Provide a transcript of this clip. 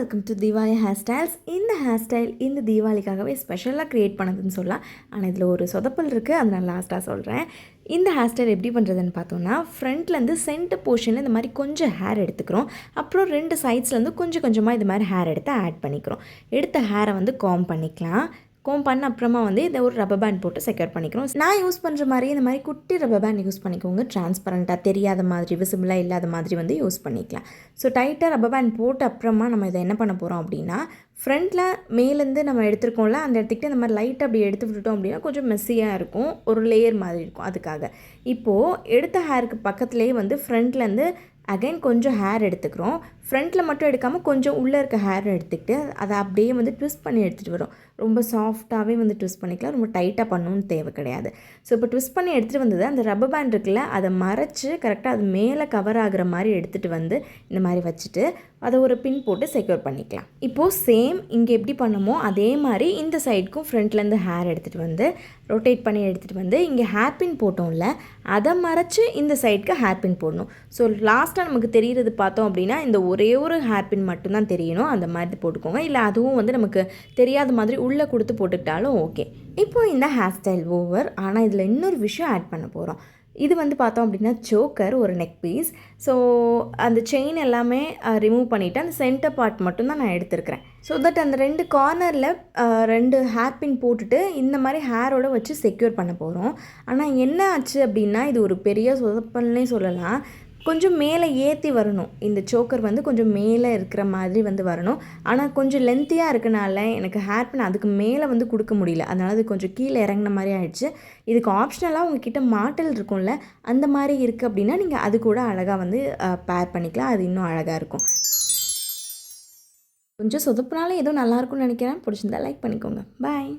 Welcome to Deepavali hair styles. இந்த hair style இந்த தீபாவளிக்காகவே ஸ்பெஷலாக க்ரியேட் பண்ணதுன்னு சொல்லலாம். ஆனால் இதில் ஒரு சொதப்பல் இருக்குது, அதை நான் லாஸ்ட்டாக சொல்கிறேன். இந்த ஹேர் ஸ்டைல் எப்படி பண்ணுறதுன்னு பார்த்தோன்னா, ஃப்ரண்ட்லேருந்து சென்டர் போர்ஷனில் இந்த மாதிரி கொஞ்சம் ஹேர் எடுத்துக்கிறோம். அப்புறம் 2 சைட்ஸ்லேருந்து கொஞ்சம் கொஞ்சமாக இது மாதிரி ஹேர் எடுத்து ஆட் பண்ணிக்கிறோம். எடுத்த ஹேரை வந்து காம் பண்ணிக்கலாம். கோம் பண்ண அப்புறமா வந்து இதை ஒரு ரப்பர் பேண்ட் போட்டு செக்யூர் பண்ணிக்கிறோம். நான் யூஸ் பண்ணுற மாதிரி இந்த மாதிரி குட்டி ரப்பர் பேண்ட் யூஸ் பண்ணிக்கோங்க. டிரான்ஸ்பரண்ட்டாக தெரியாத மாதிரி, விசிபிளாக இல்லாத மாதிரி வந்து யூஸ் பண்ணிக்கலாம். ஸோ டைட்டாக ரப்பர் பேண்ட் போட்டு அப்புறமா நம்ம இதை என்ன பண்ண போகிறோம் அப்படின்னா, ஃப்ரண்ட்டில் மேலேருந்து நம்ம எடுத்துருக்கோம்ல, அந்த இடத்துக்கிட்ட இந்த மாதிரி லைட்டாக அப்படி எடுத்து விட்டுட்டோம் அப்படின்னா கொஞ்சம் மெஸ்ஸியாக இருக்கும், ஒரு லேயர் மாதிரி இருக்கும். அதுக்காக இப்போது எடுத்த ஹேருக்கு பக்கத்துலேயே வந்து ஃப்ரண்ட்லேருந்து அகைன் கொஞ்சம் ஹேர் எடுத்துக்கிறோம். ஃப்ரண்ட்டில் மட்டும் எடுக்காமல் கொஞ்சம் உள்ளே இருக்க ஹேர் எடுத்துக்கிட்டு அதை அப்படியே வந்து ட்விஸ்ட் பண்ணி எடுத்துகிட்டு வரும். ரொம்ப சாஃப்டாகவே வந்து ட்விஸ்ட் பண்ணிக்கலாம், ரொம்ப டைட்டாக பண்ணணும்னு தேவை கிடையாது. ஸோ இப்போ ட்விஸ்ட் பண்ணி எடுத்துகிட்டு வந்தது அந்த ரப்பர் பேண்ட் இருக்குல்ல, அதை மறைச்சி கரெக்டாக அது மேலே கவர் ஆகிற மாதிரி எடுத்துகிட்டு வந்து இந்த மாதிரி வச்சுட்டு அதை ஒரு பின் போட்டு செக்யூர் பண்ணிக்கலாம். இப்போது சேம் இங்கே எப்படி பண்ணமோ அதே மாதிரி இந்த சைடுக்கும் ஃப்ரண்ட்லேருந்து ஹேர் எடுத்துகிட்டு வந்து ரொட்டேட் பண்ணி எடுத்துகிட்டு வந்து இங்கே ஹேர் பின் போட்டோம்ல, அதை மறைச்சி இந்த சைடுக்கு ஹேர் பின் போடணும். ஸோ லாஸ்ட்டாக நமக்கு தெரிகிறது பார்த்தோம் அப்படின்னா இந்த ஒரே ஒரு ஹேர் பின் மட்டும்தான் தெரியணும், அந்த மாதிரி போட்டுக்கோங்க. இல்லை அதுவும் வந்து நமக்கு தெரியாத மாதிரி உள்ளே கொடுத்து போட்டுக்கிட்டாலும் ஓகே. இப்போது இந்த ஹேர் ஸ்டைல் ஓவர். ஆனால் இதில் இன்னொரு விஷயம் ஆட் பண்ண போகிறோம். இது வந்து பார்த்தோம் அப்படின்னா சோக்கர், ஒரு நெக் பீஸ். ஸோ அந்த செயின் எல்லாமே ரிமூவ் பண்ணிவிட்டு அந்த சென்டர் பார்ட் மட்டும்தான் நான் எடுத்துருக்கிறேன். ஸோ தட் அந்த 2 கார்னரில் 2 ஹேர் பின் போட்டுட்டு இந்த மாதிரி ஹேரோட வச்சு செக்யூர் பண்ண போகிறோம். ஆனால் என்ன ஆச்சு அப்படின்னா, இது ஒரு பெரிய சொதப்பல்னே சொல்லலாம். கொஞ்சம் மேலே ஏற்றி வரணும். இந்த சோக்கர் வந்து கொஞ்சம் மேலே இருக்கிற மாதிரி வந்து வரணும். ஆனால் கொஞ்சம் லென்த்தியாக இருக்கனால எனக்கு ஹேர் பின் அதுக்கு மேலே வந்து கொடுக்க முடியல. அதனால் அது கொஞ்சம் கீழே இறங்கின மாதிரி ஆயிடுச்சு. இதுக்கு ஆப்ஷனலாக உங்ககிட்ட மாட்டல் இருக்கும்ல, அந்த மாதிரி இருக்குது அப்படின்னா நீங்கள் அது கூட அழகாக வந்து பேர் பண்ணிக்கலாம். அது இன்னும் அழகாக இருக்கும். கொஞ்சம் சொதப்புனாலும் ஏதோ நல்லாயிருக்கும்னு நினைக்கிறேன். பிடிச்சிருந்தா லைக் பண்ணிக்கோங்க. பாய்.